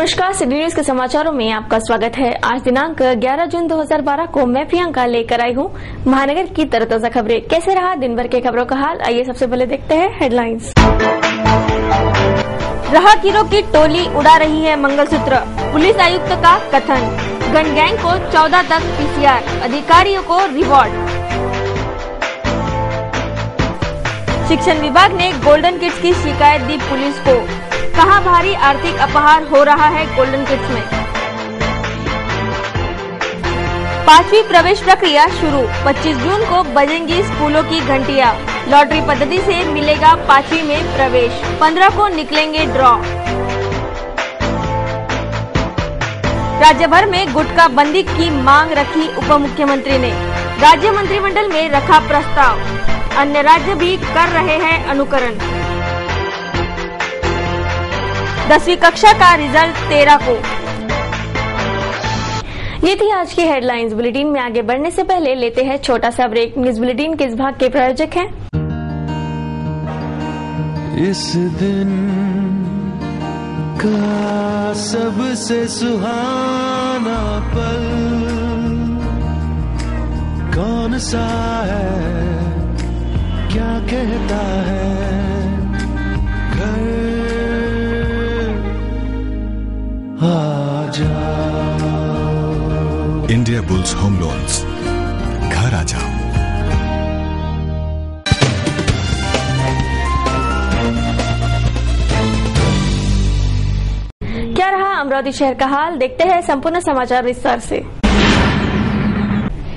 नमस्कार, city news के समाचारों में आपका स्वागत है। आज दिनांक 11 जून 2012 को मैं प्रियंका लेकर आई हूँ महानगर की ताजा खबरें। कैसे रहा दिन भर के खबरों का हाल, आइए सबसे पहले देखते हैं हेडलाइंस। राहगीरों की टोली उड़ा रही है मंगलसूत्र, पुलिस आयुक्त का कथन। गन गैंग को 14 तक पीसीआर, अधिकारियों को रिवॉर्ड। शिक्षण विभाग ने गोल्डन किड्स की शिकायत दी पुलिस को, कहा भारी आर्थिक अपहार हो रहा है गोल्डन किड्स में। 5वीं प्रवेश प्रक्रिया शुरू, 25 जून को बजेंगी स्कूलों की घंटियां। लॉटरी पद्धति से मिलेगा 5वीं में प्रवेश, 15 को निकलेंगे ड्रॉ। राज्य भर में गुटखा बंदी की मांग रखी उप मुख्यमंत्री ने, राज्य मंत्रिमंडल में रखा प्रस्ताव। अन्य राज्य भी कर रहे हैं अनुकरण। 10वीं कक्षा का रिजल्ट 13 को। ये थी आज की हेडलाइंस। बुलेटिन में आगे बढ़ने से पहले लेते हैं छोटा सा ब्रेक। न्यूज बुलेटिन के इस भाग के प्रायोजक हैं इस दिन का सबसे सुहाना पल कौन सा है, क्या कहता है घर आ जाओ। इंडिया बुल्स होम लोन्स, घर आ जाओ। क्या रहा अमरावती शहर का हाल, देखते हैं संपूर्ण समाचार विस्तार से।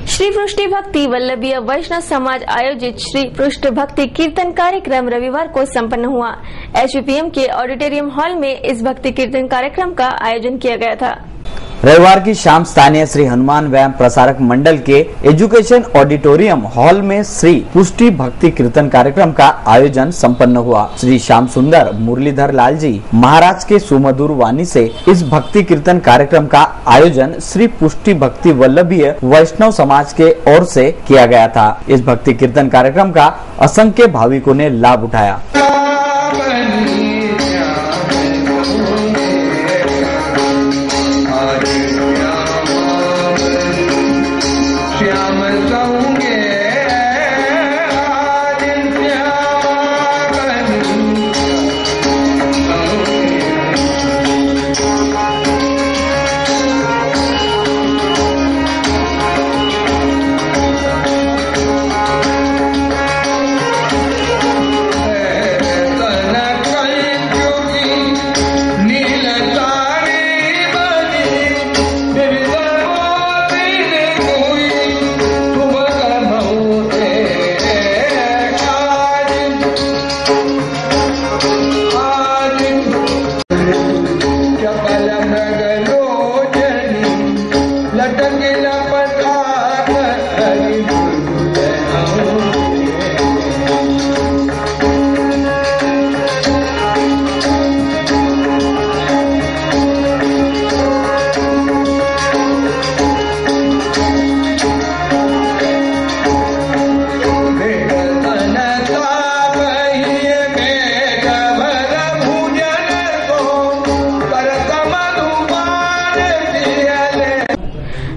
श्री पृष्टि भक्ति वल्लभीय वैष्णव समाज आयोजित श्री पृष्ठ भक्ति कीर्तन कार्यक्रम रविवार को संपन्न हुआ। एचवीपीएम के ऑडिटोरियम हॉल में इस भक्ति कीर्तन कार्यक्रम का आयोजन किया गया था। रविवार की शाम स्थानीय श्री हनुमान व्यायाम प्रसारक मंडल के एजुकेशन ऑडिटोरियम हॉल में श्री पुष्टि भक्ति कीर्तन कार्यक्रम का आयोजन संपन्न हुआ। श्री श्याम सुंदर मुरलीधर लाल जी महाराज के सुमधुर वाणी से इस भक्ति कीर्तन कार्यक्रम का आयोजन श्री पुष्टि भक्ति वल्लभीय वैष्णव समाज के ओर से किया गया था। इस भक्ति कीर्तन कार्यक्रम का असंख्य भाविकों ने लाभ उठाया।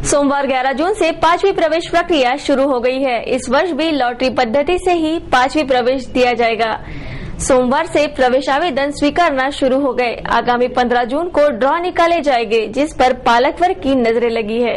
सोमवार 11 जून से 5वीं प्रवेश प्रक्रिया शुरू हो गई है। इस वर्ष भी लॉटरी पद्धति से ही 5वीं प्रवेश दिया जाएगा। सोमवार से प्रवेश आवेदन स्वीकारना शुरू हो गए। आगामी 15 जून को ड्रॉ निकाले जाएंगे, जिस पर पालक वर्ग की नजरें लगी है।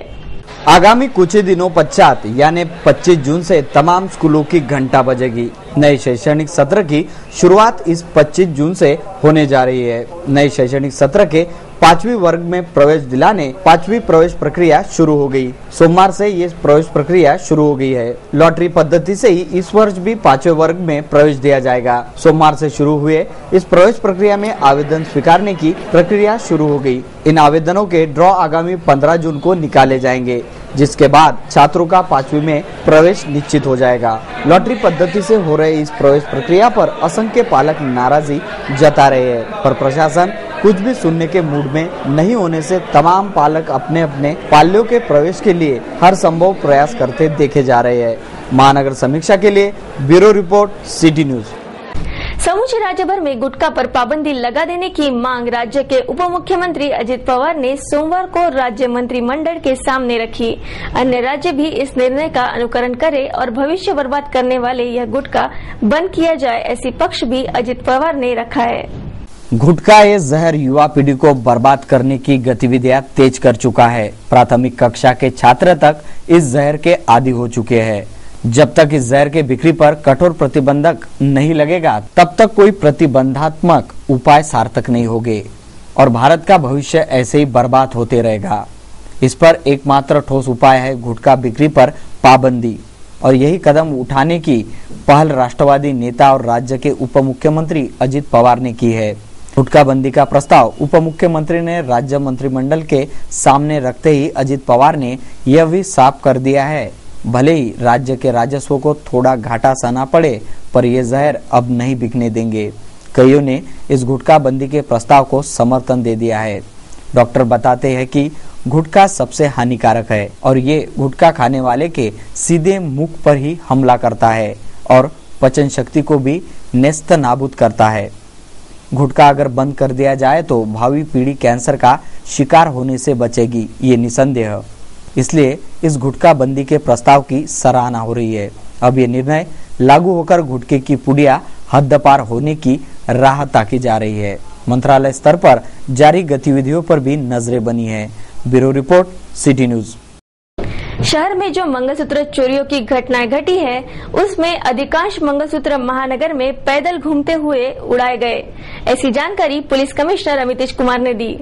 आगामी कुछ ही दिनों पश्चात यानी 25 जून से तमाम स्कूलों की घंटा बजेगी। नए शैक्षणिक सत्र की शुरुआत इस 25 जून से होने जा रही है। नए शैक्षणिक सत्र के 5वीं वर्ग में प्रवेश दिलाने 5वीं प्रवेश प्रक्रिया शुरू हो गई। सोमवार से ये प्रवेश प्रक्रिया शुरू हो गई है। लॉटरी पद्धति से ही इस वर्ष भी 5वें वर्ग में प्रवेश दिया जाएगा। सोमवार से शुरू हुए इस प्रवेश प्रक्रिया में आवेदन स्वीकारने की प्रक्रिया शुरू हो गई। इन आवेदनों के ड्रॉ आगामी 15 जून को निकाले जाएंगे, जिसके बाद छात्रों का 5वीं में प्रवेश निश्चित हो जाएगा। लॉटरी पद्धति से हो रहे इस प्रवेश प्रक्रिया पर असंख्य पालक नाराजगी जता रहे हैं, पर प्रशासन कुछ भी सुनने के मूड में नहीं होने से तमाम पालक अपने अपने पाल्यों के प्रवेश के लिए हर संभव प्रयास करते देखे जा रहे हैं। महानगर समीक्षा के लिए ब्यूरो रिपोर्ट, सिटी न्यूज। समूह सचमुच राज्य भर में गुटखा पर पाबंदी लगा देने की मांग राज्य के उप मुख्यमंत्री अजित पवार ने सोमवार को राज्य मंत्रिमंडल के सामने रखी। अन्य राज्य भी इस निर्णय का अनुकरण करें और भविष्य बर्बाद करने वाले यह गुटखा बंद किया जाए, ऐसी पक्ष भी अजित पवार ने रखा है। गुटखा ये जहर युवा पीढ़ी को बर्बाद करने की गतिविधियां तेज कर चुका है। प्राथमिक कक्षा के छात्र तक इस जहर के आदी हो चुके हैं। जब तक इस जहर के बिक्री पर कठोर प्रतिबंधक नहीं लगेगा, तब तक कोई प्रतिबंधात्मक उपाय सार्थक नहीं होंगे और भारत का भविष्य ऐसे ही बर्बाद होते रहेगा। इस पर एकमात्र ठोस उपाय है गुटखा बिक्री पर पाबंदी और यही कदम उठाने की पहल राष्ट्रवादी नेता और राज्य के उप मुख्यमंत्री अजित पवार ने की है। गुटखा बंदी का प्रस्ताव उप मुख्यमंत्री ने राज्य मंत्रिमंडल के सामने रखते ही अजित पवार ने यह भी साफ कर दिया है, भले ही राज्य के राजस्व को थोड़ा घाटा सहना पड़े, पर यह जहर अब नहीं बिकने देंगे। कईयों ने इस गुटखा बंदी के प्रस्ताव को समर्थन दे दिया है। डॉक्टर बताते हैं कि गुटखा सबसे हानिकारक है और ये गुटखा खाने वाले के सीधे मुख पर ही हमला करता है और पाचन शक्ति को भी नेस्त नाबूद करता है। गुटखा अगर बंद कर दिया जाए तो भावी पीढ़ी कैंसर का शिकार होने से बचेगी, ये निसंदेह। इसलिए इस गुटखा बंदी के प्रस्ताव की सराहना हो रही है। अब ये निर्णय लागू होकर गुटखे की पुड़िया हद्दपार होने की राह ताकी जा रही है। मंत्रालय स्तर पर जारी गतिविधियों पर भी नजरें बनी है। Bureau report, city news. शहर में जो मंगलसूत्र चोरियों की घटनाएं घटी है, उसमें अधिकांश मंगलसूत्र महानगर में पैदल घूमते हुए उड़ाए गए। ऐसी जानकारी पुलिस कमिश्नर अमितेश कुमार ने दी।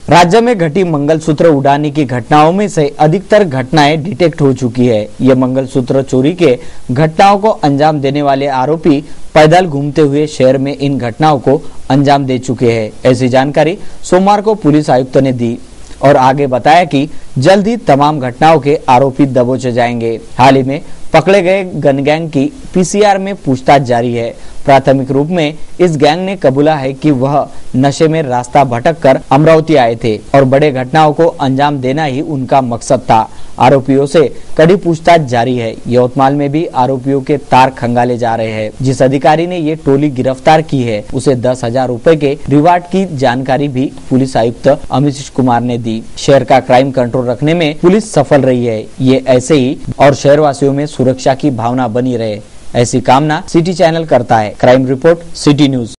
राज्य में घटी मंगलसूत्र उड़ाने की घटनाओं में से अधिकतर घटनाएं डिटेक्ट हो चुकी है। ये मंगलसूत्र चोरी के घटनाओं को अंजाम देने वाले आरोपी पैदल घूमते हुए शहर में इन घटनाओं को अंजाम दे चुके हैं। ऐसी जानकारी सोमवार को पुलिस आयुक्त ने दी और आगे बताया कि जल्द ही तमाम घटनाओं के आरोपी दबोचे जाएंगे। हाल ही में पकड़े गए गन गैंग की पीसीआर में पूछताछ जारी है। प्राथमिक रूप में इस गैंग ने कबूला है कि वह नशे में रास्ता भटक कर अमरावती आए थे और बड़े घटनाओं को अंजाम देना ही उनका मकसद था। आरोपियों से कड़ी पूछताछ जारी है। यवतमाल में भी आरोपियों के तार खंगाले जा रहे हैं। जिस अधिकारी ने ये टोली गिरफ्तार की है, उसे 10,000 रुपए के रिवार्ड की जानकारी भी पुलिस आयुक्त अमितेश कुमार ने दी। शहर का क्राइम कंट्रोल रखने में पुलिस सफल रही है। ये ऐसे ही और शहरवासियों में सुरक्षा की भावना बनी रहे, ऐसी कामना सिटी चैनल करता है। Crime report, city news.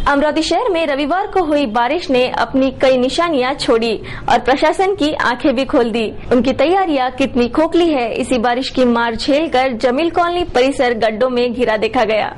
Amravati शहर में रविवार को हुई बारिश ने अपनी कई निशानियां छोड़ी और प्रशासन की आंखें भी खोल दी। उनकी तैयारियां कितनी खोखली है, इसी बारिश की मार झेलकर जमील कॉलोनी परिसर गड्ढों में घिरा देखा गया।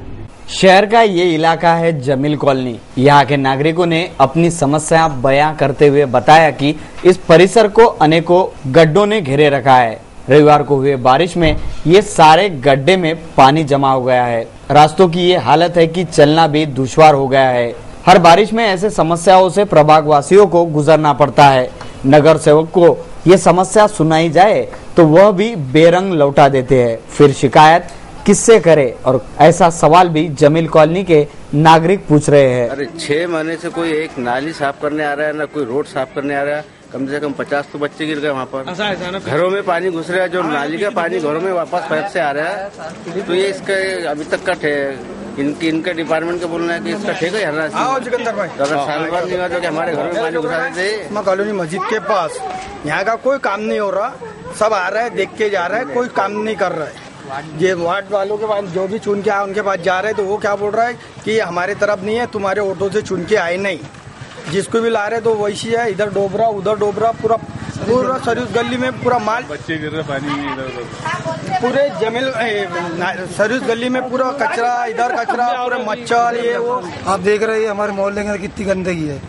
शहर का ये इलाका है जमील कॉलोनी। यहाँ के नागरिकों ने अपनी समस्या बयां करते हुए बताया कि इस परिसर को अनेकों गड्ढों ने घेरे रखा है। रविवार को हुए बारिश में ये सारे गड्ढे में पानी जमा हो गया है। रास्तों की ये हालत है कि चलना भी दुश्वार हो गया है। हर बारिश में ऐसे समस्याओं से प्रभागवासियों को गुजरना पड़ता है। नगर सेवक को ये समस्या सुनाई जाए तो वह भी बेरंग लौटा देते हैं। फिर शिकायत किससे करे, और ऐसा सवाल भी जमील कॉलोनी के नागरिक पूछ रहे हैं। अरे 6 महीने से कोई एक नाली साफ करने आ रहा है, ना कोई रोड साफ करने आ रहा है। कम से कम 50 तो बच्चे गिर गए वहाँ पर। घरों में पानी घुस रहा है, जो नाली का पानी घरों में वापस पाइप से आ रहा है। तो ये इसका अभी तक का इनका डिपार्टमेंट का बोलना है कि इसका ठेका हर अगर साल भर नहीं हुआ तो हमारे घरों में पानी घुसा देते। कॉलोनी मस्जिद के पास यहाँ का कोई काम नहीं हो रहा। सब आ रहा है, देख के जा रहा है, कोई काम नहीं कर रहा है। ये वार्ड वालों के पास जो भी चुन के आए उनके पास जा रहे हैं, तो वो क्या बोल रहा है कि हमारे तरफ नहीं है, तुम्हारे ऑटो से चुन के आए नहीं। जिसको भी ला रहे तो वैसी है, इधर डोबरा उधर डोबरा, पूरा सर्विस गली में पूरा माल बच्चे गिर रहे, पानी पूरे जमील सर्विस गली में पूरा कचरा, इधर कचरा, पूरे मच्छर, ये वो आप देख रहे हैं। हमारे मोहल्ले के अंदर कितनी गंदगी है।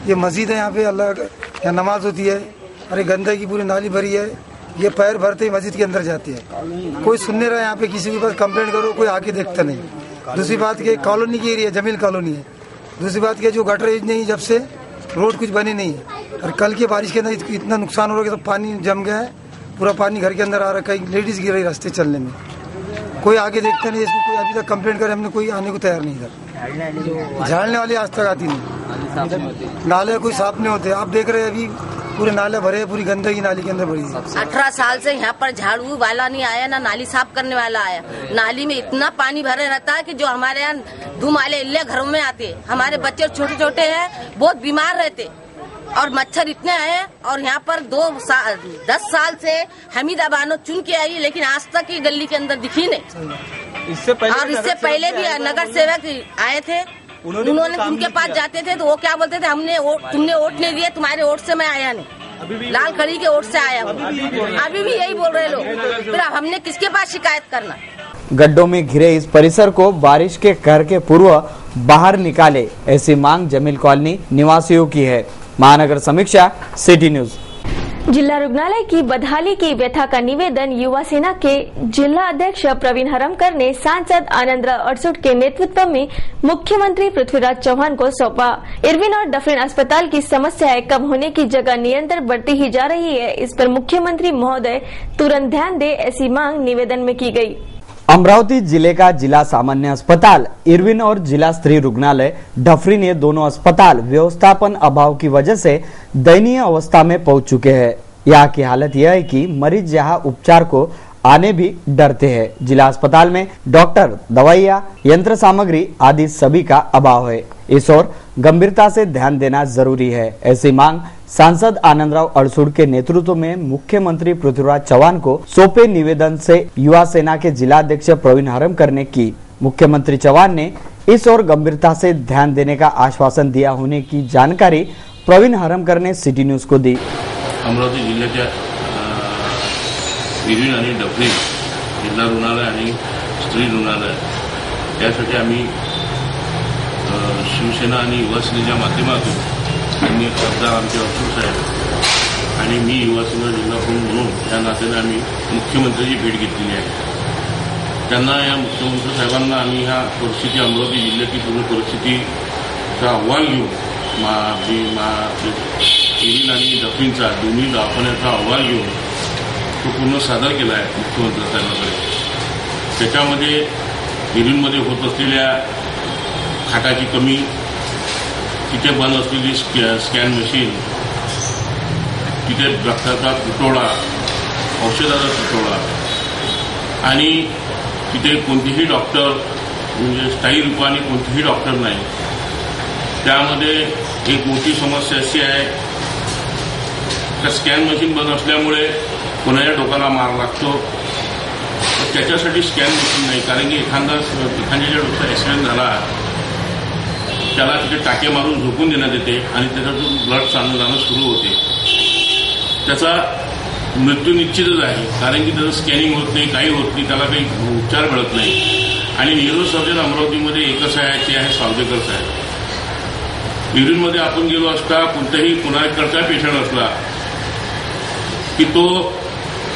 ये मस्जिद है, यहाँ पे अल्लाह यहाँ नमाज होती है। अरे गंदगी पूरी नाली भरी है। ये पैर भरते ही मस्जिद के अंदर जाती है। कोई सुनने रहा यहाँ पे, किसी के पास कंप्लेंट करो, कोई आके देखता नहीं। दूसरी बात के कॉलोनी की एरिया जमील कॉलोनी है। दूसरी बात के जो गटरेज नहीं, जब से रोड कुछ बनी नहीं है। और कल की बारिश के अंदर इतना नुकसान हो रहा है कि तो पानी जम गया है, पूरा पानी घर के अंदर आ रहा है। कई लेडीज गिर रही रास्ते चलने में, कोई आगे देखता नहीं। इसमें कोई अभी तक कंप्लेंट करे, हमने कोई आने को तैयार नहीं इधर। झाड़ने वाली आज तक आती नहीं, नाले कोई साफ नहीं होते। आप देख रहे हैं अभी पूरे नाले भरे, पूरी गंदगी नाली के अंदर भरी है। 18 साल से यहाँ पर झाड़ू वाला नहीं आया, ना नाली साफ करने वाला आया। नाली में इतना पानी भरे रहता है कि जो हमारे यहाँ धुमाले इल्ले घरों में आते। हमारे बच्चे छोटे छोटे हैं, बहुत बीमार रहते और मच्छर इतने आए। और यहाँ पर 10 साल से हमीदा बानो चुन के आई, लेकिन आज तक ये गली के अंदर दिखी नहीं। इससे पहले भी नगर सेवक आए थे, उन्होंने उनके पास जाते थे तो वो क्या बोलते थे, तुमने वोट नहीं दिए, तुम्हारे वोट से मैं आया नहीं, लाल खड़ी के वोट से आया हूँ। अभी भी यही बोल रहे लोग। फिर हमने किसके पास शिकायत करना। गड्ढों में घिरे इस परिसर को बारिश के कहर के पूर्व बाहर निकाले, ऐसी मांग जमील कॉलोनी निवासियों की है। महानगर समीक्षा, सिटी न्यूज। जिला रुग्णालय की बदहाली की व्यथा का निवेदन युवा सेना के जिला अध्यक्ष प्रवीण हरमकर ने सांसद आनंदराव अड़सूट के नेतृत्व में मुख्यमंत्री पृथ्वीराज चौहान को सौंपा। इरविन और डफरिन अस्पताल की समस्याएं कम होने की जगह निरंतर बढ़ती ही जा रही है, इस पर मुख्यमंत्री महोदय तुरंत ध्यान दे, ऐसी मांग निवेदन में की गई। अमरावती जिले का जिला सामान्य अस्पताल इरविन और जिला स्त्री रुग्णालय डफरिन, ये दोनों अस्पताल व्यवस्थापन अभाव की वजह से दयनीय अवस्था में पहुंच चुके हैं। यहाँ की हालत यह है कि मरीज यहाँ उपचार को आने भी डरते हैं। जिला अस्पताल में डॉक्टर, दवाइयाँ, यंत्र सामग्री आदि सभी का अभाव है। इस ओर गंभीरता से ध्यान देना जरूरी है, ऐसी मांग सांसद आनंदराव अड़सूट के नेतृत्व में मुख्यमंत्री पृथ्वीराज चौहान को सौंपे निवेदन से युवा सेना के जिला अध्यक्ष प्रवीण हरमकर ने की। मुख्यमंत्री चौहान ने इस ओर गंभीरता से ध्यान देने का आश्वासन दिया होने की जानकारी प्रवीण हरमकर ने सिटी न्यूज को दी। अमरावती जिल्ह्याच्या इरविन आणि डफरिन जिल्हा रुग्णालय आणि स्त्री रुग्णालय यासाठी आम्ही शिवसेना आणि युवा सेनेच्या माध्यमातून माननीय खासदार आमचे अडसूट साहेब आणि मी युवा सेना जिल्हा प्रमुख म्हणून या नात्याने आम्ही मुख्यमंत्र्यांची भेट घेतलेली आहे। त्यांना या मुख्यमंत्री साहेबांना आम्ही ह्या परिस्थिती, अमरावती जिल्ह्याची पूर्ण परिस्थितीचा अहवाल घेऊन इरविन आणि डफरिनचा दोन्ही दवाखान्याचा अहवाल घेऊन तो पूर्ण सादर केला आहे मुख्यमंत्री साहेबांकडे। त्याच्यामध्ये इरविनमध्ये होत असलेल्या खाटाची कमी, तिथे बंद असलेली स्कॅन मशीन, तिथे रक्ताचा तुटवडा, औषधाचा तुटवडा आणि तिथे कोणतेही डॉक्टर म्हणजे स्थायी रूपाने कोणतेही डॉक्टर नाही। त्यामध्ये एक मोठी समस्या अशी आहे का स्कॅन मशीन बंद असल्यामुळे कोणाच्या डोक्याला मार लागतो, त्याच्यासाठी स्कॅन मशीन नाही। कारण की एखाद्याच्या डोक्याचा ॲक्सिडेंट झाला, त्याला तिथे टाके मारून झोपून देण्यात येते आणि त्याच्यातून ब्लड चालणं जाणं सुरू होते। त्याचा मृत्यू निश्चितच आहे, कारण की त्याचं स्कॅनिंग होत नाही, काही होत नाही, त्याला काही उपचार मिळत नाही। आणि न्यूरोसर्जन अमरावतीमध्ये एकच आहे, ते आहे सावदेकर साहेब। इरविनमध्ये आपण गेलो असता कोणत्याही कुणाकडचा पेशंट असला की तो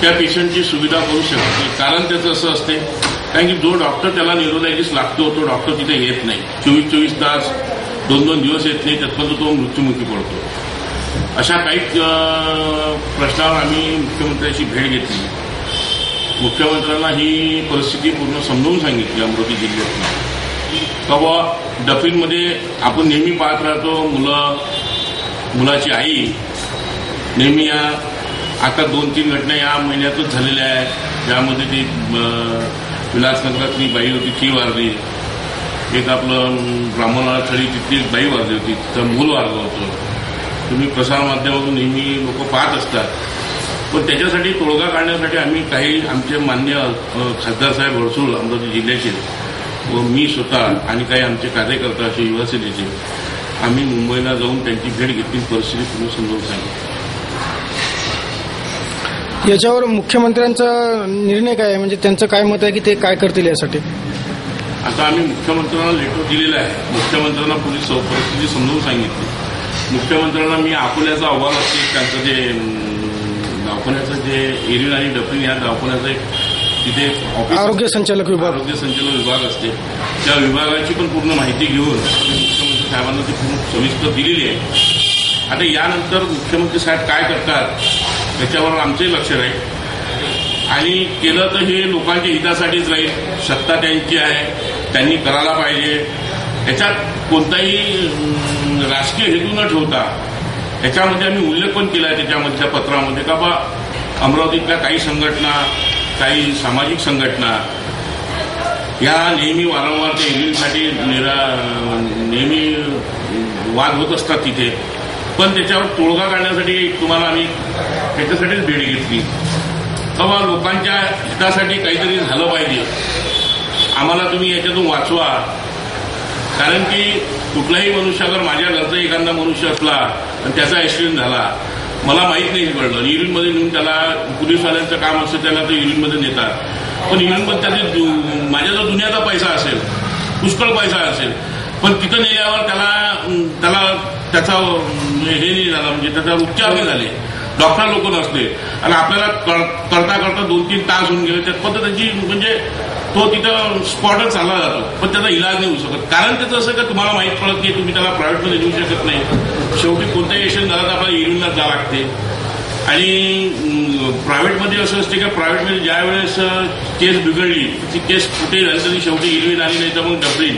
त्या पेशंटची सुविधा करू शकते। कारण त्याचं असं असते, कारण की जो डॉक्टर त्याला न्यूरोलॉजिस्ट लागतो तो डॉक्टर तिथे येत नाही, 24-24 तास 2-2 दिवस येत नाही, त्यातपर्यंत तो मृत्युमुखी पडतो। अशा काही प्रश्नावर आम्ही मुख्यमंत्र्यांची भेट घेतली। मुख्यमंत्र्यांना ही परिस्थिती पूर्ण समजावून सांगितली अमरावती जिल्ह्यातली। तेव्हा डफरिनमध्ये आपण नेहमी पाहत राहतो, मुलाची आई नेहमी या आता 2-3 घटना या महिन्यातच झालेल्या आहेत, ज्यामध्ये ती विलासनगरातली बाई होती ती वारली, एक आपलं ब्राह्मणवाडा थळी तिथली एक बाई वारली होती, तिचं मूल वारलं होतं। तुम्ही प्रसारमाध्यमातून नेहमी लोक पाहत असतात, पण त्याच्यासाठी तोडगा काढण्यासाठी आम्ही काही आमचे मान्य खासदार साहेब अडसूट अमरावती जिल्ह्याचे व मी स्वतः आणि काही आमचे कार्यकर्ता असे युवा सेनेचे आम्ही मुंबईला जाऊन त्यांची भेट घेतली, परिस्थिती पूर्ण समजावून सांगितली। याच्यावर मुख्यमंत्र्यांचा निर्णय काय आहे, म्हणजे त्यांचं काय मत आहे की ते काय करतील यासाठी? आता आम्ही मुख्यमंत्र्यांना लेटर दिलेलं आहे, मुख्यमंत्र्यांना पूर्ण परिस्थिती समजावून सांगितली। मुख्यमंत्र्यांना मी अकोल्याचा अहवाल असते, त्यांचं जे दवाखान्याचं जे इरविन आणि डफरिन या दवाखान्याचं तिथे आरोग्य संचालक विभाग असते, त्या विभागाची पण पूर्ण माहिती घेऊन मुख्यमंत्री साहेबांना ती पूर्ण सविस्तर दिलेली आहे। आता यानंतर मुख्यमंत्री साहेब काय करतात त्याच्यावर आमचंही लक्ष राहील आणि केलं तर हे लोकांच्या हितासाठीच राहील। सत्ता त्यांची आहे, त्यांनी करायला पाहिजे। याच्यात कोणताही राजकीय हेतू न ठेवता त्याच्यामध्ये आम्ही उल्लेख पण केला आहे त्याच्यामधल्या पत्रामध्ये का बा अमरावतीतल्या काही संघटना, काही सामाजिक संघटना या नेहमी वारंवार त्या इव्हिलसाठी नेहमी वाद होत असतात तिथे, पण त्याच्यावर तोडगा काढण्यासाठी तुम्हाला आम्ही त्याच्यासाठीच भेट घेतली. तेव्हा लोकांच्या हितासाठी काहीतरी झालं पाहिजे, आम्हाला तुम्ही याच्यातून वाचवा. कारण की कुठलाही मनुष्य, अगर माझ्या घरचा एखादा मनुष्य असला आणि त्याचा ऍक्सिडेंट झाला, मला माहीत नाही कळलं, युरिनमध्ये नेऊन त्याला पोलीसवाल्यांचं काम असतं, त्याला ते युरिनमध्ये नेतात. पण युरिनमध्ये त्याचे माझ्याजवळ दुनियाचा पैसा असेल, पुष्कळ पैसा असेल, पण तिथं नेल्यावर त्याला त्याचा हे नाही झाला, म्हणजे त्याच्यावर उपचार नाही झाले, डॉक्टर लोक नसले आणि आपल्याला करता करता 2-3 तास होऊन गेले. त्या पद्धतीची म्हणजे तो तिथं स्पॉटच चालला जातो, पण त्याचा इलाज नाही होऊ शकत. कारण त्याचं असं का तुम्हाला माहीत पडत नाही, तुम्ही त्याला प्रायव्हेटमध्ये देऊ शकत नाही. शेवटी कोणताही पेशंट झाला तर आपल्याला युरिनलाच जावं लागते. आणि प्रायव्हेटमध्ये असं असते का प्रायव्हेटमध्ये ज्या वेळेस केस बिघडली, ती केस कुठे झाली तरी शेवटी युरिन आली, नाही तर मग डफ्रिन,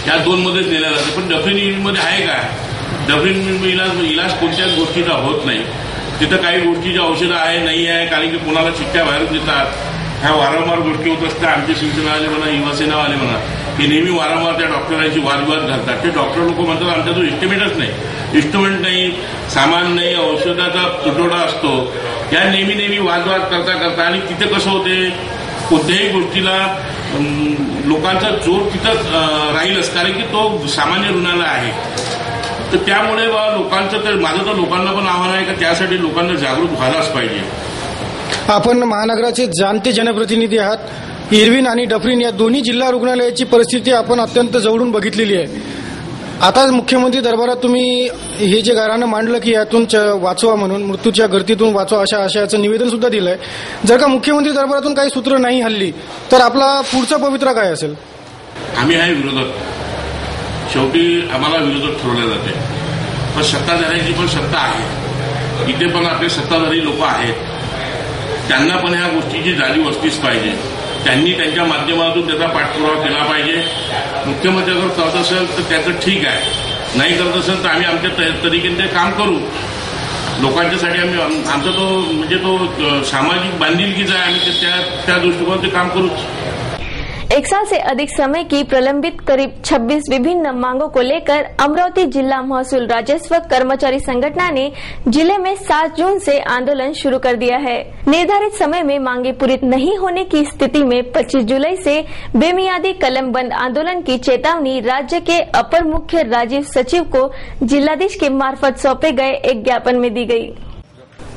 या 2 मध्येच नेल्या जाते. पण डफ्रिन युरिनमध्ये आहे का? डफ्रिन इलाज कोणत्याच गोष्टीचा होत नाही. तिथं काही गोष्टीची औषधं आहे नाही आहे, कारण की कोणाला चिठ्ठ्या बाहेरून देतात. ह्या वारंवार गोष्टी होत असतात. आमचे शिवसेनावाले म्हणा, युवासेनावाले म्हणा, हे नेहमी वारंवार त्या डॉक्टरांची वादविवाद घालतात. ते डॉक्टर लोक म्हणतात आमच्याजवळ इस्टिमेटच नाही, इन्स्ट्रुमेंट नाही, सामान नाही, औषधाचा तुटवडा असतो. या नेहमी वादविवाद करता आणि तिथे कसं होते, कोणत्याही गोष्टीला लोकांचा जोर तिथंच राहीलच, कारण की तो सामान्य रुग्णालय आहे. तर त्यामुळे लोकांचं, तर माझं तर लोकांना पण आव्हान आहे का त्यासाठी लोकांना जागृत व्हायलाच पाहिजे. आपण महानगराचे जाणते जनप्रतिनिधी आहात. इरविन आणि डफरीन या दोन्ही जिल्हा रुग्णालयाची परिस्थिती आपण अत्यंत जवळून बघितलेली आहे. आता मुख्यमंत्री दरबारात तुम्ही हे जे गाऱ्हाणं मांडलं की यातून वाचवा म्हणून, मृत्यूच्या गर्दीतून वाचवा अशा आशयाचं निवेदन सुद्धा दिलंय. जर का मुख्यमंत्री दरबारातून काही सूत्र नाही हल्ली तर आपला पुढचा पवित्रा काय असेल? आम्ही आहे विरोधक, शेवटी आम्हाला विरोधक ठरवले जाते. पण सत्ताधाऱ्यांची पण सत्ता आहे, इथे पण आपले सत्ताधारी लोक आहेत, त्यांना पण ह्या गोष्टीची जाणीव असलीच पाहिजे. त्यांनी त्यांच्या माध्यमातून त्याचा पाठपुरावा केला पाहिजे. मुख्यमंत्री जर करत असेल तर त्याचं ठीक आहे, नाही करत असेल तर आम्ही आमच्या तरीकेने ते काम करू. लोकांच्यासाठी आम्ही आमचा तो म्हणजे तो सामाजिक बांधिलकीचा आहे, आम्ही त्या दृष्टिकोनात ते काम करूच. 1 साल से अधिक समय की प्रलंबित करीब 26 विभिन्न मांगों को लेकर अमरावती जिला महसूल राजस्व कर्मचारी संगठन ने जिले में 7 जून से आंदोलन शुरू कर दिया है. निर्धारित समय में मांगे पूरी नहीं होने की स्थिति में 25 जुलाई से बेमियादी कलम बंद आंदोलन की चेतावनी राज्य के अपर मुख्य राजीव सचिव को जिलाधीश के मार्फत सौंपे गए एक ज्ञापन में दी गई.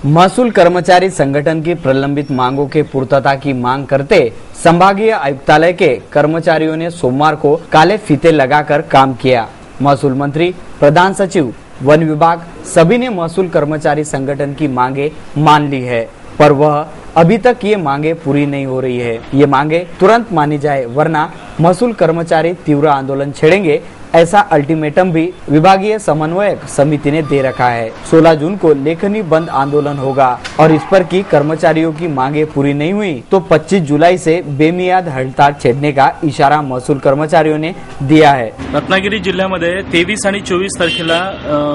महसूल कर्मचारी संगठन की प्रलंबित मांगों के पूर्तता की मांग करते संभागीय आयुक्तालय के कर्मचारियों ने सोमवार को काले फीते लगाकर काम किया. महसूल मंत्री, प्रधान सचिव, वन विभाग सभी ने महसूल कर्मचारी संगठन की मांगे मान ली है, पर वह अभी तक ये मांगे पूरी नहीं हो रही है. ये मांगे तुरंत मानी जाए, वरना महसूल कर्मचारी तीव्र आंदोलन छेड़ेंगे, ऐसा अल्टीमेटम भी विभागीय समन्वयक समिति ने दे रखा है. 16 जून को लेखनी बंद आंदोलन होगा और इस पर की कर्मचारियों की मांगे पूरी नहीं हुई तो 25 जुलाई से बेमियाद हड़ताल छेड़ने का इशारा महसूल कर्मचारियों ने दिया है. रत्नागिरी जिल्ह्यामध्ये 23 आणि 24 तारखेला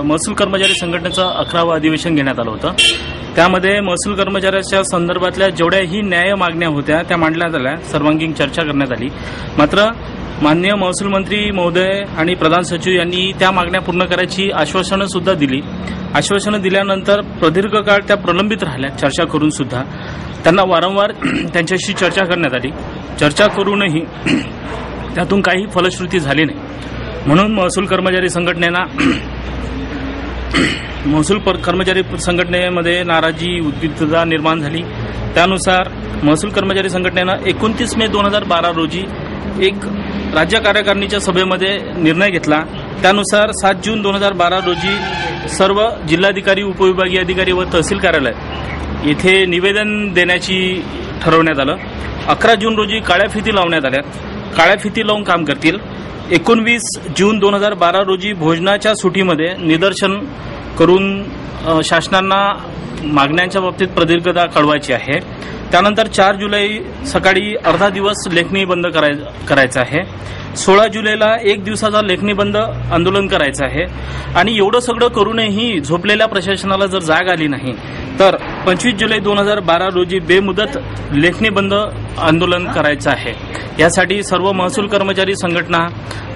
महसूल कर्मचारी संघटनेचं 11वे अधिवेशन घेण्यात आलं होतं. त्यामध्ये महसूल कर्मचाऱ्याच्या संदर्भातल्या जेवढ्याही न्याय मागण्या होत्या त्या मांडण्यात आल्या, सर्वांगीण चर्चा करण्यात आली. मात्र माननीय महसूल मंत्री महोदय आणि प्रधान सचिव यांनी त्या मागण्या पूर्ण करायची आश्वासनं सुद्धा दिली. आश्वासनं दिल्यानंतर प्रदीर्घ काळ त्या प्रलंबित राहिल्या चर्चा करून सुद्धा. त्यांना वारंवार त्यांच्याशी चर्चा करण्यात आली. चर्चा करूनही त्यातून काही फलश्रुती झाली नाही. म्हणून महसूल कर्मचारी संघटनेमध्ये नाराजी, उद्विग्नता निर्माण झाली. त्यानुसार महसूल कर्मचारी संघटनेनं 29 मे 2012 रोजी एक राज्य कार्यकारिणीच्या सभेमध्ये निर्णय घेतला. त्यानुसार 7 जून 2012 रोजी सर्व जिल्हाधिकारी, उपविभागीय अधिकारी व तहसील कार्यालय येथे निवेदन देण्याची ठरवण्यात आलं. 11 जून रोजी काळ्या फिती लावण्यात आल्या. काळ्या फिती लावून काम करतील. 19 जून 2012 रोजी भोजनाच्या सुटीमध्ये निदर्शन करून शासनांना मागण्यांच्या बाबतीत प्रदीर्घता कळवायची आहे. त्यानंतर 4 जुलै सकाळी अर्धा दिवस लेखणी बंद करायचं आहे. 16 जुलैला एक दिवसाचा लेखणी बंद आंदोलन करायचं आहे आणि एवढं सगळं करूनही झोपलेल्या प्रशासनाला जर जाग आली नाही तर 25 जुलै 2012 रोजी बेमुदत लेखणी बंद आंदोलन करायचं आहे। यासाठी सर्व महसूल कर्मचारी संघटना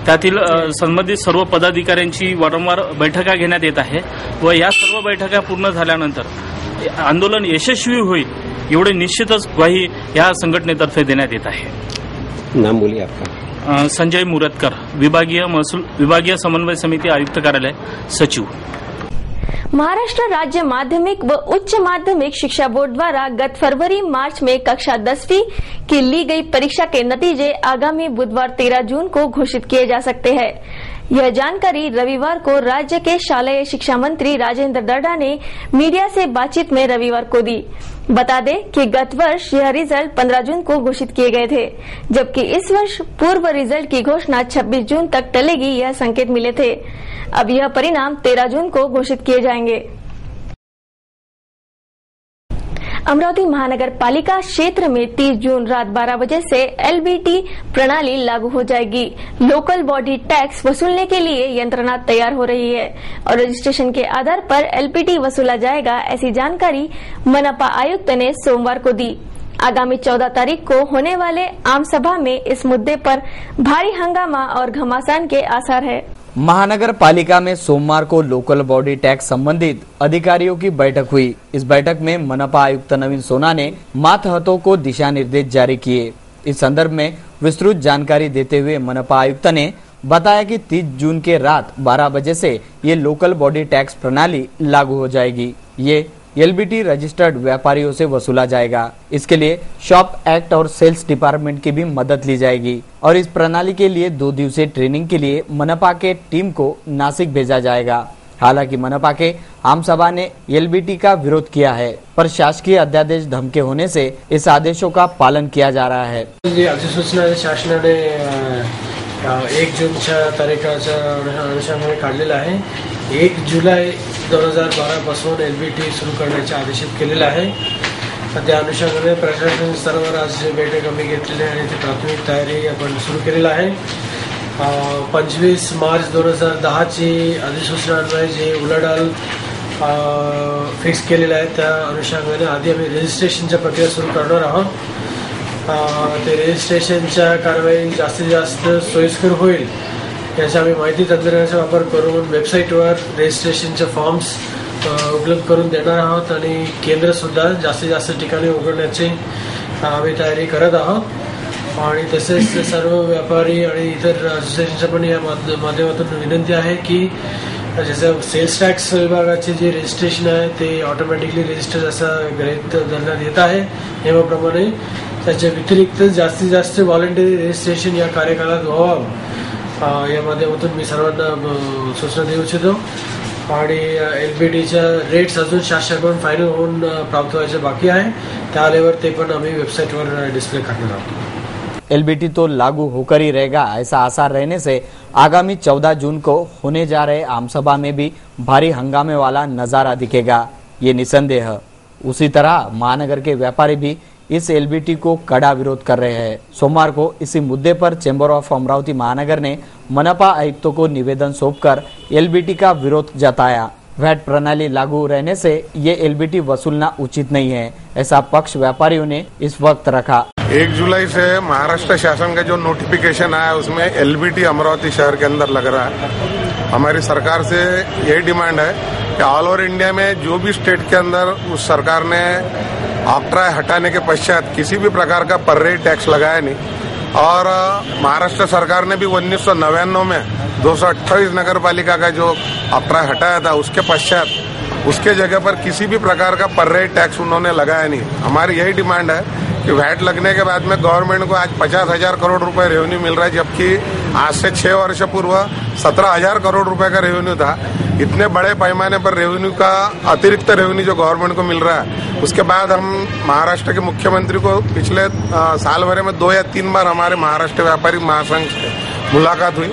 त्यातील संबंधित सर्व पदाधिकाऱ्यांची वारंवार बैठका घेण्यात येत आहे व या सर्व बैठका पूर्ण झाल्यानंतर आंदोलन यशस्वी होईल एवढे निश्चितच ग्वाही या संघटनेतर्फे देण्यात येत आहे। नाम बोलिए आपका। संजय मुरतकर, विभागीय समन्वय समिति आयुक्त कार्यालय सचिव। महाराष्ट्र राज्य माध्यमिक व उच्च माध्यमिक शिक्षा बोर्ड द्वारा गत फरवरी मार्च में कक्षा 10वीं की ली गई परीक्षा के नतीजे आगामी बुधवार 13 जून को घोषित किए जा सकते हैं। यह जानकारी रविवार को राज्य के शालेय शिक्षा मंत्री राजेंद्र दर्डा ने मीडिया से बातचीत में रविवार को दी। बता दें कि गत वर्ष यह रिजल्ट 15 जून को घोषित किए गए थे, जबकि इस वर्ष पूर्व रिजल्ट की घोषणा 26 जून तक टलेगी यह संकेत मिले थे। अब यह परिणाम 13 जून को घोषित किए जाएंगे। अमरावती महानगर पालिका क्षेत्र में 30 जून रात 12 बजे से एलबीटी प्रणाली लागू हो जाएगी। लोकल बॉडी टैक्स वसूलने के लिए यंत्रणा तैयार हो रही है और रजिस्ट्रेशन के आधार पर एलपीटी वसूला जाएगा, ऐसी जानकारी मनपा आयुक्त ने सोमवार को दी। आगामी 14 तारीख को होने वाले आम सभा में इस मुद्दे पर भारी हंगामा और घमासान के आसार है। महानगर पालिका में सोमवार को लोकल बॉडी टैक्स संबंधित अधिकारियों की बैठक हुई। इस बैठक में मनपा आयुक्त नवीन सोना ने मातहतों को दिशा निर्देश जारी किए। इस संदर्भ में विस्तृत जानकारी देते हुए मनपा आयुक्त ने बताया कि 30 जून के रात 12 बजे से ये लोकल बॉडी टैक्स प्रणाली लागू हो जाएगी। ये एलबीटी रजिस्टर्ड व्यापारियों से वसूला जाएगा। इसके लिए शॉप एक्ट और सेल्स डिपार्टमेंट की भी मदद ली जाएगी और इस प्रणाली के लिए 2 दिवसीय ट्रेनिंग के लिए मनपा के टीम को नासिक भेजा जाएगा। हालांकि मनपा के आम सभा ने एलबीटी का विरोध किया है, पर शासकीय अध्यादेश धमके होने से इस आदेशों का पालन किया जा रहा है। अधिसूचना शासनाने 1 जूनच्या तारखेच्या अनुषंगाने काढलेला आहे। 1 जुलै 2012 पासून एलबीटी सुरू करण्याचे आदेशित केलेले आहे। त्या अनुषंगाने प्रशासन सर्व राज्य बैठक आम्ही घेतलेली आहे आणि ती प्राथमिक तयारी आपण सुरू केलेली आहे। 25 मार्च 2010 ची अधिसूचना अन्वये जे उलाढाल फिक्स केलेलं आहे त्या अनुषंगाने आधी आम्ही रजिस्ट्रेशनच्या प्रक्रिया सुरू करणार आहोत। ते रजिस्ट्रेशनच्या कारवाई जास्तीत जास्त सोयीस्कर होईल याची आम्ही माहिती तंत्रज्ञानाचा वापर करून वेबसाईटवर रजिस्ट्रेशनचे फॉर्म्स उपलब्ध करून देणार आहोत आणि केंद्र सुद्धा जास्तीत जास्त ठिकाणी उघडण्याची आम्ही तयारी करत आहोत। आणि तसेच सर्व व्यापारी आणि इतर असोसिएशनच्या पण या माध्यमातून विनंती आहे की जसं सेल्स टॅक्स विभागाचे जे रजिस्ट्रेशन आहे ते ऑटोमॅटिकली रजिस्टर असं गृहीत धरण्यात येत आहे। नियमाप्रमाणे त्याच्या व्यतिरिक्त जास्तीत जास्त व्हॉलंटरी रजिस्ट्रेशन या कार्यकाळात व्हावं या माध्यमातून मी सर्वांना सूचना देऊ इच्छितो। आणि एलबीटीच्या रेट्स अजून शासनाकडून फायनल होऊन प्राप्त व्हायचे बाकी आहे, त्या आल्यावर ते पण आम्ही वेबसाईटवर डिस्प्ले करणार आहोत। एलबीटी तो लागू होकर ही रहेगा, ऐसा आसार रहने से आगामी 14 जून को होने जा रहे आमसभा में भी भारी हंगामे वाला नजारा दिखेगा, ये निसंदेह। उसी तरह महानगर के व्यापारी भी इस एलबीटी को कड़ा विरोध कर रहे हैं। सोमवार को इसी मुद्दे पर चैम्बर ऑफ अमरावती महानगर ने मनपा आयुक्तों को निवेदन सौंपकर एलबीटी का विरोध जताया। वैट प्रणाली लागू रहने से ये एलबीटी वसूलना उचित नहीं है, ऐसा पक्ष व्यापारियों ने इस वक्त रखा। 1 जुलाई से महाराष्ट्र शासन का जो नोटिफिकेशन आया उसमें एलबीटी अमरावती शहर के अंदर लग रहा है। हमारी सरकार से यही डिमांड है कि ऑल ओवर इंडिया में जो भी स्टेट के अंदर उस सरकार ने ऑक्ट्राय हटाने के पश्चात किसी भी प्रकार का पर रेट टैक्स लगाया नहीं और महाराष्ट्र सरकार ने भी 1999 में 228 नगर पालिका का जो ऑक्ट्राय हटाया था उसके पश्चात उसके जगह पर किसी भी प्रकार का पर रेट टैक्स उन्होंने लगाया नहीं। हमारी यही डिमांड है कि वैट लगने के बाद में गवर्नमेंट को आज 50,000 करोड़ रुपए रेवेन्यू मिल रहा है, जबकि आज से 6 वर्ष पूर्व 17,000 करोड़ रुपए का रेवेन्यू था। इतने बड़े पैमाने पर रेवेन्यू का अतिरिक्त रेवेन्यू जो गवर्नमेंट को मिल रहा है, उसके बाद हम महाराष्ट्र के मुख्यमंत्री को पिछले साल भर में 2 या 3 बार हमारे महाराष्ट्र व्यापारी महासंघ से मुलाकात हुई।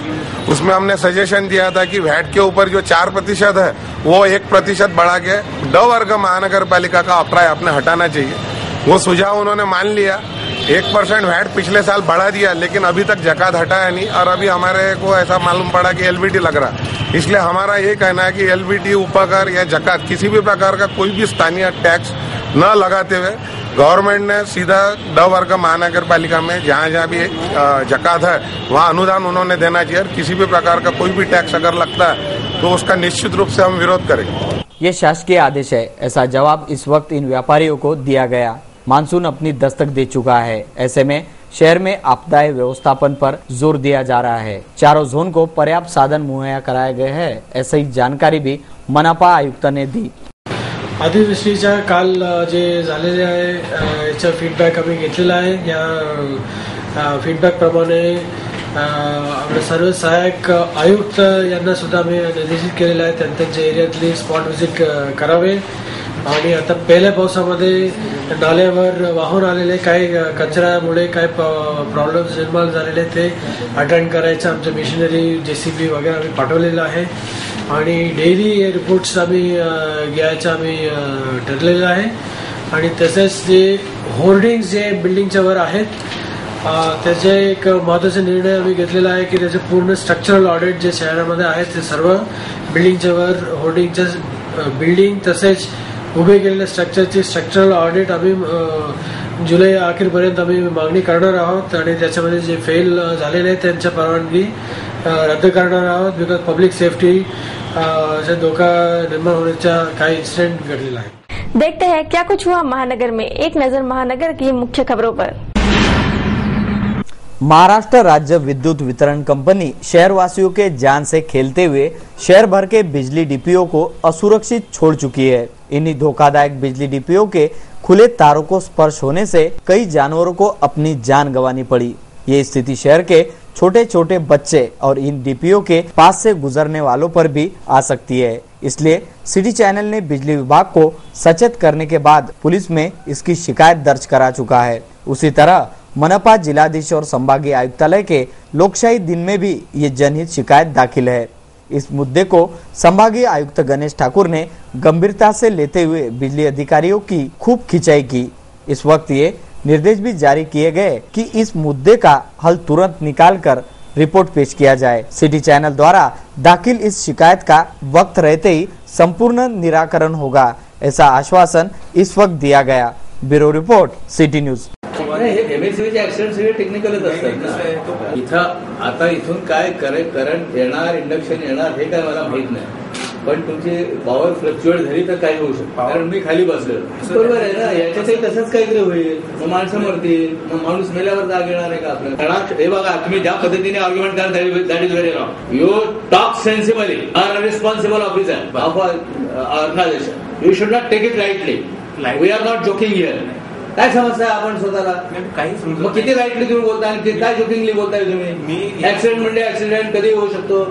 उसमें हमने सजेशन दिया था कि वैट के ऊपर जो 4% है वो 1% बढ़ा के ड वर्ग महानगर पालिका का ऑक्ट्राय आपने हटाना चाहिए। वो सुझाव उन्होंने मान लिया 1% वैट पिछले साल बढ़ा दिया, लेकिन अभी तक जकात हटाया नहीं। और अभी हमारे को ऐसा मालूम पड़ा कि एलबीटी लग रहा, इसलिए हमारा ये कहना है कि एलबीटी, उपकर या जकात किसी भी प्रकार का कोई भी स्थानीय टैक्स न लगाते हुए गवर्नमेंट ने सीधा 10 वर्ग महानगर पालिका में जहाँ जहाँ भी जकात है वहाँ अनुदान उन्होंने देना चाहिए। किसी भी प्रकार का कोई भी टैक्स अगर लगता है तो उसका निश्चित रूप से हम विरोध करेंगे। ये शासकीय आदेश है, ऐसा जवाब इस वक्त इन व्यापारियों को दिया गया। मानसून अपनी दस्तक दे चुका है, ऐसे में शहर में आपदाई व्यवस्थापन पर जोर दिया जा रहा है। चारों जोन को पर्याप्त साधन मुहैया कराए गए हैं, ऐसी जानकारी भी मनपा आयुक्त ने दी। अतिवृष्टीच्या काल जे झालेले आहे याचा फीडबॅक आम्ही घेतलेला आहे। या फीडबॅक प्रमाणे आपले सर्व सहाय्यक आयुक्त यांना सुद्धा आम्ही निर्देशित केलेलं आहे त्यांच्या एरियातली स्पॉट व्हिजिट करावे आणि आता पहिल्या पावसामध्ये नाल्यावर वाहून आलेले काही कचऱ्यामुळे काही प्रॉब्लेम्स निर्माण झालेले ते अटेंड करायचं आमच्या मिशनरी JCB वगैरे आम्ही पाठवलेलं आहे आणि डेली हे रिपोर्ट्स आम्ही घ्यायचं आम्ही ठरलेलं आहे। आणि तसेच जे होर्डिंग्स जे बिल्डिंगच्या वर आहेत त्याचे एक महत्त्वाचा निर्णय आम्ही घेतलेला आहे की त्याचे पूर्ण स्ट्रक्चरल ऑडिट जे शहरामध्ये आहेत ते सर्व बिल्डिंगच्या वर होर्डिंगच्या बिल्डिंग तसेच उभे केलेल्या स्ट्रक्चरची स्ट्रक्चरल ऑडिट आम्ही जुलै अखेरपर्यंत आम्ही मागणी करणार आहोत आणि त्याच्यामध्ये जे फेल झालेले आहेत त्यांच्या परवानगी रद्द करणार आहोत। बिकॉज पब्लिक सेफ्टी से धोखा निर्माण होण्याचा काही इंसिडेंट घडलेला आहे। देखते हैं क्या कुछ हुआ महानगर में। एक नजर महानगर की मुख्य खबरों पर। महाराष्ट्र राज्य विद्युत वितरण कंपनी शहरवासियों के जान से खेलते हुए शहर भर के बिजली डीपीओ को असुरक्षित छोड़ चुकी है। इन्हीं धोखादायक बिजली डीपीओ के खुले तारों को स्पर्श होने से कई जानवरों को अपनी जान गंवानी पड़ी। ये स्थिति शहर के छोटे छोटे बच्चे और इन डीपीओ के पास से गुजरने वालों पर भी आ सकती है। इसलिए सिटी चैनल ने बिजली विभाग को सचेत करने के बाद पुलिस में इसकी शिकायत दर्ज करा चुका है। उसी तरह मनपा जिलाधीश और संभागीय आयुक्तालय के लोकशाही दिन में भी ये जनहित शिकायत दाखिल है। इस मुद्दे को संभागीय आयुक्त गणेश ठाकुर ने गंभीरता से लेते हुए बिजली अधिकारियों की खूब खिंचाई की। इस वक्त ये निर्देश भी जारी किए गए कि इस मुद्दे का हल तुरंत निकालकर रिपोर्ट पेश किया जाए। सिटी चैनल द्वारा दाखिल इस शिकायत का वक्त रहते ही संपूर्ण निराकरण होगा, ऐसा आश्वासन इस वक्त दिया गया। Bureau report, city news. एमएससीबीचे ऍक्सिडेंट सगळे टेक्निकलच असतात। इथं आता इथून काय करंट येणार, इंडक्शन येणार हे काय मला माहित नाही, पण तुमची पॉवर फ्लक्च्युएट झाली तर काय होऊ शकतं, कारण मी खाली बसलेलो। बरोबर आहे ना, याच्यातही तसंच काहीतरी होईल, मग माणसं मरतील, मग माणूस मेल्यावर जाग येणार आहे का आपल्याला? हे बघा, तुम्ही ज्या पद्धतीने आर्ग्युमेंट करा that is very wrong. You talk sensibly, are a responsible officer of organisation, you should not take it lightly. We are not joking here. काय समजताय आपण स्वतःला? मग किती राईटली तुम्ही बोलताय, काय जोकिंगली बोलताय तुम्ही? ऍक्सिडेंट म्हणजे ऍक्सिडेंट कधी होऊ शकतो।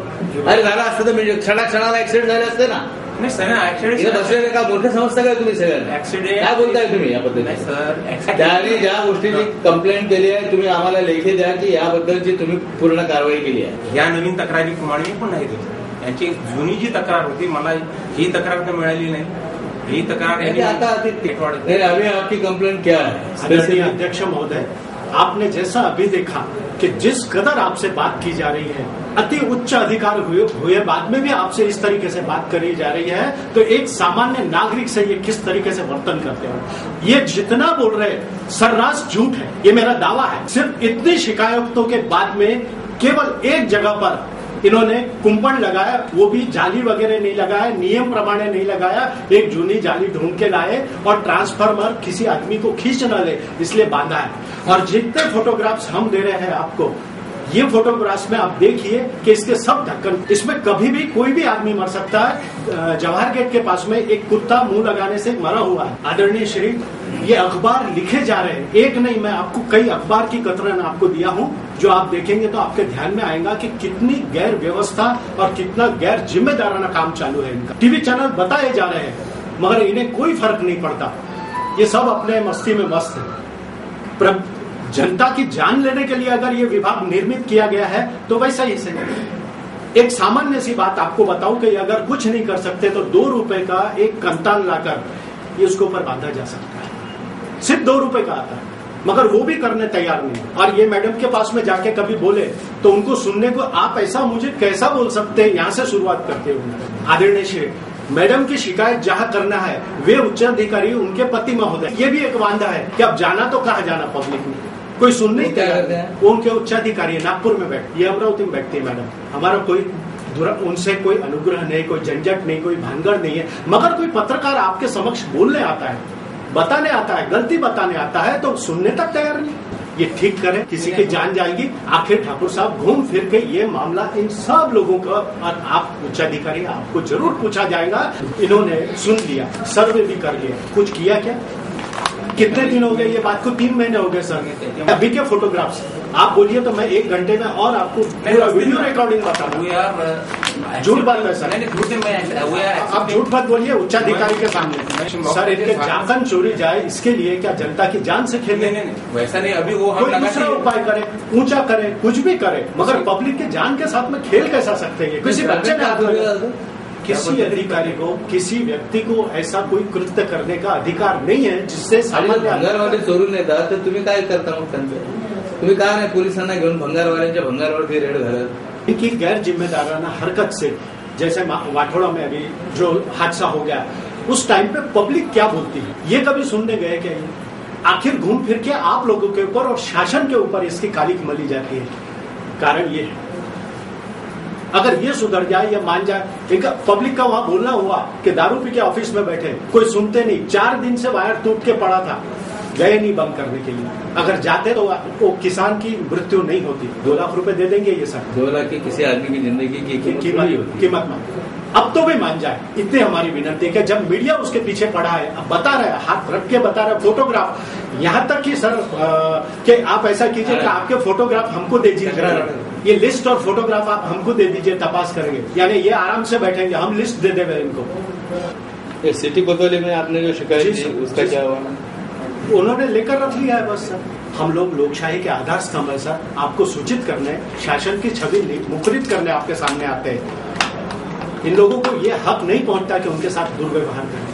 अरे झाला असतं तर म्हणजे क्षणाला ऍक्सिडेंट झाले असते ना। बसलेले का मोठे समजता काय तुम्ही सगळ्यांना? काय बोलताय तुम्ही या पद्धतीने? त्याने ज्या गोष्टीची कंप्लेंट केली आहे तुम्ही आम्हाला लेखी द्या की याबद्दलची तुम्ही पूर्ण कारवाई केली आहे। या नवीन तक्रारी प्रमाणे पण नाही देत, यांची जुनी जी तक्रार होती मला ही तक्रार तर मिळाली नाही। यही तकरार अभी आपकी कंप्लेंट क्या है? अध्यक्ष महोदय, आपने जैसा अभी देखा कि जिस कदर आपसे बात की जा रही है, अति उच्च अधिकार हुए बाद में भी आपसे इस तरीके से बात करी जा रही है, तो एक सामान्य नागरिक से ये किस तरीके से वर्तन करते हो? ये जितना बोल रहे सर्रास झूठ है, ये मेरा दावा है। सिर्फ इतनी शिकायतों के बाद में केवल एक जगह पर इन्होंने कुंपण लगाया, वो भी जाली वगैरह नहीं लगाया, नियम प्रमाणे नहीं लगाया, एक जूनी जाली ढूंढ के लाए और ट्रांसफार्मर किसी आदमी को खींच न ले इसलिए बांधा है। और जितने फोटोग्राफ्स हम दे रहे हैं आपको, ये फोटोग्राफ्स में आप देखिए कि इसके सब ढक्कन, इसमें कभी भी कोई भी आदमी मर सकता है। जवाहर गेट के पास में एक कुत्ता मुंह लगाने से मरा हुआ है। आदरणीय श्री, ये अखबार लिखे जा रहे हैं, एक नहीं, मैं आपको कई अखबार की कतरन आपको दिया हूं, जो आप देखेंगे तो आपके ध्यान में आएगा कि कितनी गैर व्यवस्था और कितना गैर जिम्मेदाराना काम चालू है इनका। टीवी चैनल बताए जा रहे हैं मगर इन्हें कोई फर्क नहीं पड़ता, ये सब अपने मस्ती में मस्त है। जनता की जान लेने के लिए अगर ये विभाग निर्मित किया गया है तो वैसा ही से एक सामान्य सी बात आपको बताऊं कि अगर कुछ नहीं कर सकते तो 2 रुपए का एक कंतान लाकर ये उसके ऊपर बांधा जा सकता है। सिर्फ 2 रुपए का आता है। मगर वो भी करने तैयार नहीं। और ये मैडम के पास में जाके कभी बोले तो उनको सुनने को, आप ऐसा मुझे कैसा बोल सकते हैं, यहाँ से शुरुआत करते हैं। आदरणीय श्री मैडम की शिकायत जहाँ करना है वे उच्चाधिकारी उनके पति महोदय, ये भी एक वादा है कि अब जाना तो कहाँ जाना पब्लिक में, कोई सुन नहीं तैयार है। वो उनके उच्चाधिकारी नागपुर में बैठती, ये अमरावती में बैठती है मैडम। हमारा कोई उनसे कोई अनुग्रह नहीं, कोई झंझट नहीं, कोई भानगड़ नहीं है। मगर कोई पत्रकार आपके समक्ष बोलने आता है, बताने आता है, गलती बताने आता है तो सुनने तक तैयार नहीं। ये ठीक करें, किसी की जान जाएगी। आखिर ठाकुर साहब घूम फिर के ये मामला इन सब लोगों का, और आप उच्चाधिकारी आपको जरूर पूछा जाएगा। इन्होंने सुन लिया, सर्वे भी कर लिया, कुछ किया क्या? कितने दिन हो गए ये बात को? 3 महीने हो गए सर। अभी के फोटोग्राफ्स आप बोलिए तो मैं 1 घंटे में और आपको पूरा वीडियो रिकॉर्डिंग बताऊंगा। झूठ बात है सर, आप झूठ बात बोलिए उच्चाधिकारी के सामने। सर इनके जाखन चोरी जाए इसके लिए क्या जनता की जान से खेलने? वैसा नहीं, अभी वो कोई दूसरा उपाय करे, ऊंचा करे, कुछ भी करे, मगर पब्लिक के जान के साथ में खेल कैसा सकते हैं? किसी बच्चे ने, किसी अधिकारी को, किसी व्यक्ति को ऐसा कोई कृत्य करने का अधिकार नहीं है जिससे भंगारवाले चोरून येतात तर तुम्ही काय करता? मग तुम्ही काय नाही पोलिसांना घेऊन भंगारवाल्यांच्या भंगारवरती रेड घालत? इनकी गैर जिम्मेदाराना हरकत से, जैसे वाठोड़ा में अभी जो हादसा हो गया, उस टाइम पे पब्लिक क्या बोलती है ये कभी सुनने गए क्या? आखिर घूम फिर के आप लोगों के ऊपर और शासन के ऊपर इसकी कालिक मली जाती है। कारण ये है, अगर ये सुधर जाए या मान जाए। एक पब्लिक का वहां बोलना हुआ कि दारू पी के ऑफिस में बैठे, कोई सुनते नहीं। 4 दिन से वायर टूट के पड़ा था, गए नहीं बंद करने के लिए। अगर जाते तो वो किसान की मृत्यु नहीं होती। 2 लाख रुपए दे देंगे ये सर। 2 लाख की किसी आदमी की जिंदगी की कीमत में अब तो भी मान जाए, इतनी हमारी विनती है कि जब मीडिया उसके पीछे पड़ा है, अब बता रहे, हाथ रख के बता रहे, फोटोग्राफ, यहाँ तक कि सर कि आप ऐसा कीजिए कि आपके फोटोग्राफ हमको दे दीजिए, ये लिस्ट और फोटोग्राफ आप हमको दे दीजिए, तपास करेंगे। यानी ये आराम से बैठेंगे, हम लिस्ट दे देंगे इनको। ये सिटी कोतवाली में आपने जो शिकायत की उसका क्या हुआ? उन्होंने लेकर रख लिया है बस सर। हम लोग लोकशाही के आधार स्तंभ है सर, आपको सूचित करने, शासन की छवि मुखरित करने आपके सामने आते हैं। इन लोगों को ये हक नहीं पहुंचता कि उनके साथ दुर्व्यवहार करें।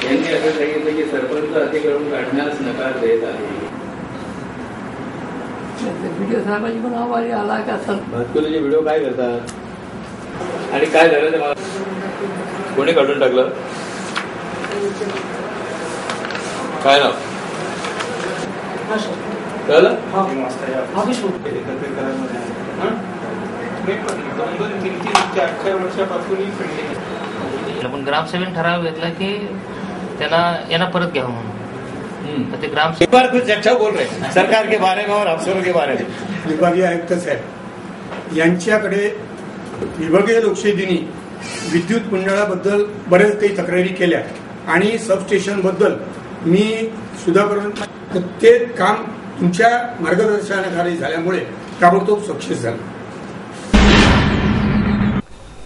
यांनी असं सांगितलं की सरपंच अतिक्रमण काढण्यास नकार देत आहे. व्हिडिओ साहेबांची पण आवाज आला का सर? भातकुलीचे व्हिडिओ काय करतात आणि काय झालं ते कोणी काढून टाकलं? काय नाव कळलं? पण ग्रामसभेने ठराव घेतला की त्यांना यांना परत घ्यावं म्हणून. ते ग्राम बार कुछ अच्छा बोल रहे सरकार के बारे में और अफसरों के बारे में. विभागीय आयुक्त साहेब यांच्याकडे विभागीय लोकशाही दिनी विद्युत मंडळाबद्दल बरेच काही तक्रारी केल्या आणि सबस्टेशन बद्दल मी सुधाकरण ते काम तुमच्या मार्गदर्शनाखाली झाल्यामुळे ताबडतोब सक्सेस झालं.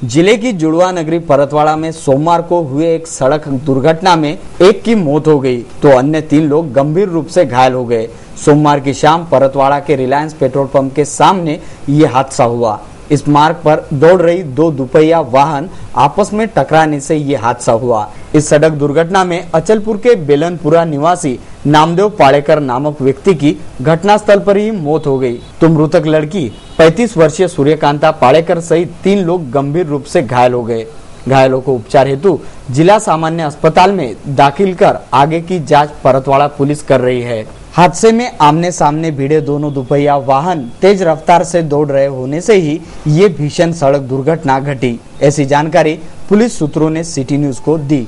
जिले की जुड़वा नगरी परतवाड़ा में सोमवार को हुए एक सड़क दुर्घटना में एक की मौत हो गई तो अन्य 3 लोग गंभीर रूप से घायल हो गए. सोमवार की शाम परतवाड़ा के रिलायंस पेट्रोल पंप के सामने ये हादसा हुआ. इस मार्ग पर दौड़ रही 2 दुपहिया वाहन आपस में टकराने से ये हादसा हुआ. इस सड़क दुर्घटना में अचलपुर के बेलनपुरा निवासी नामदेव पाड़ेकर नामक व्यक्ति की घटनास्थल पर ही मौत हो गई तो मृतक लड़की 35 वर्षीय सूर्यकांता पाड़ेकर सहित 3 लोग गंभीर रूप से घायल हो गए. घायलों को उपचार हेतु जिला सामान्य अस्पताल में दाखिल कर आगे की जांच परतवाड़ा पुलिस कर रही है. हादसे में आमने सामने भिड़े दोनों दुपहिया वाहन तेज रफ्तार से दौड़ रहे होने से ही ये भीषण सड़क दुर्घटना घटी. ऐसी जानकारी पुलिस सूत्रों ने सिटी न्यूज को दी.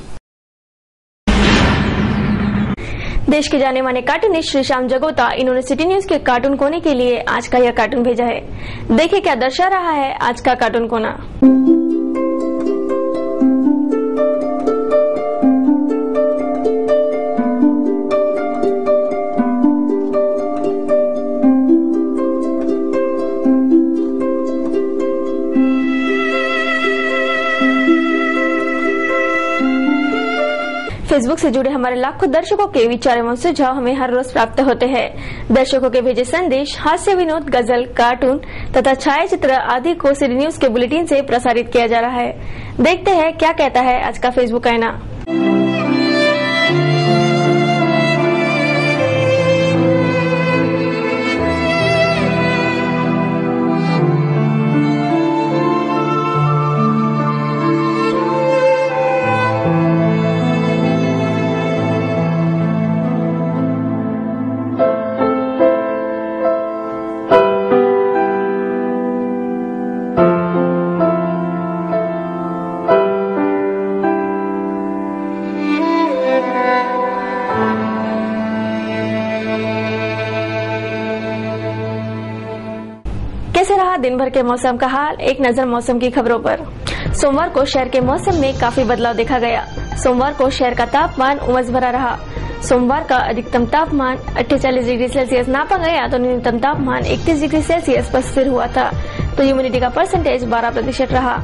देश के जाने माने कार्टूनिस्ट श्री श्याम जगोता, इन्होंने सिटी न्यूज के कार्टून कोने के लिए आज का यह कार्टून भेजा है. देखिए क्या दर्शा रहा है आज का कार्टून कोना. फेसबुक से जुड़े हमारे लाखों दर्शकों के विचार एवं सुझाव हमें हर रोज प्राप्त होते हैं। दर्शकों के भेजे संदेश, हास्य, विनोद, गजल, कार्टून तथा छायाचित्र आदि को सिटी न्यूज के बुलेटिन से प्रसारित किया जा रहा है। देखते हैं क्या कहता है आज का फेसबुक आईना। कैसे रहा दिन भर के मौसम का हाल, एक नजर मौसम की खबरों पर। सोमवार को शहर के मौसम में काफी बदलाव देखा गया। सोमवार को शहर का तापमान उमस भरा रहा। सोमवार का अधिकतम तापमान 48 डिग्री सेल्सियस नापा गया तो न्यूनतम तापमान 31 डिग्री सेल्सियस पर स्थिर हुआ था, तो ह्यूमिडिटी का परसेंटेज 12% रहा।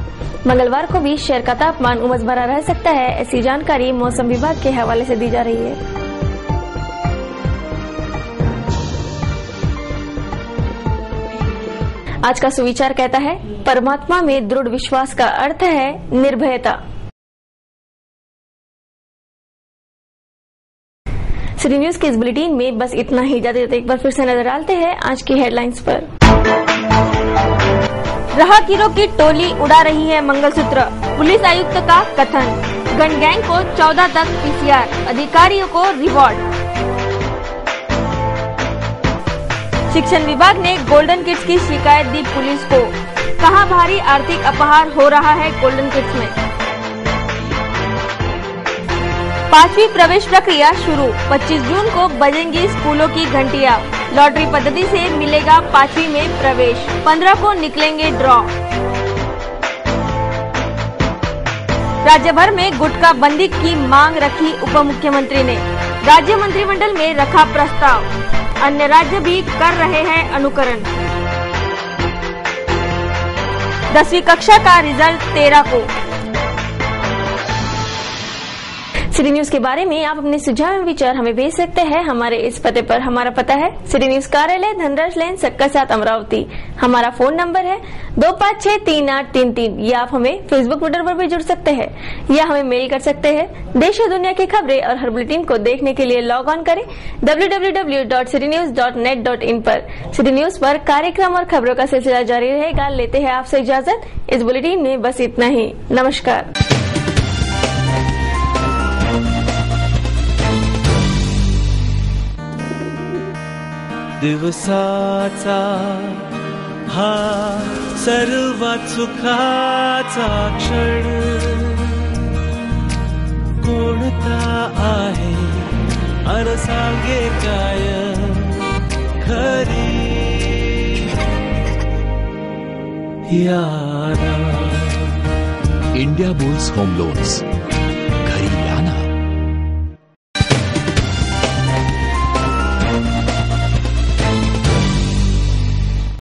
मंगलवार को भी शहर का तापमान उमस भरा रह सकता है, ऐसी जानकारी मौसम विभाग के हवाले से दी जा रही है। आज का सुविचार कहता है, परमात्मा में दृढ़ विश्वास का अर्थ है निर्भयता। सिटी न्यूज के इस बुलेटिन में बस इतना ही। जाते जाते एक बार फिर से नजर डालते हैं आज की हेडलाइंस पर। राहगीरों की टोली उड़ा रही है मंगलसूत्र, पुलिस आयुक्त का कथन। गन गैंग को 14 तक PCR, अधिकारियों को रिवॉर्ड। शिक्षण विभाग ने गोल्डन किड्स की शिकायत दी पुलिस को, कहा भारी आर्थिक अपहार हो रहा है गोल्डन किड्स में। 5वीं प्रवेश प्रक्रिया शुरू, 25 जून को बजेंगी स्कूलों की घंटियां। लॉटरी पद्धति से मिलेगा 5वीं में प्रवेश, 15 को निकलेंगे ड्रॉ। राज्य भर में गुटखा बंदी की मांग रखी उप मुख्यमंत्री ने, राज्य मंत्रिमंडल में रखा प्रस्ताव। अन्य राज्य भी कर रहे हैं अनुकरण। 10वीं कक्षा का रिजल्ट 13 को। सिटी न्यूज के बारे में आप अपने सुझाव एवं विचार हमें भेज सकते हैं हमारे इस पते पर। हमारा पता है सिटी न्यूज कार्यालय, धनराज लेन, सक्का 7, अमरावती। हमारा फोन नंबर है 25633833। या आप हमें फेसबुक ट्विटर पर भी जुड़ सकते हैं या हमें मेल कर सकते हैं। देश और दुनिया की खबरें और हर बुलेटिन को देखने के लिए लॉग ऑन करें www.citynews.net.in पर। सिटी न्यूज पर कार्यक्रम और खबरों का सिलसिला जारी रहेगा। लेते हैं आपसे इजाजत। इस बुलेटिन में बस इतना ही। नमस्कार। दिवसाचा हा सर्वात सुखाचा क्षण कोणता आहे अन सांगे काय खरी यारा। India bulls home loans,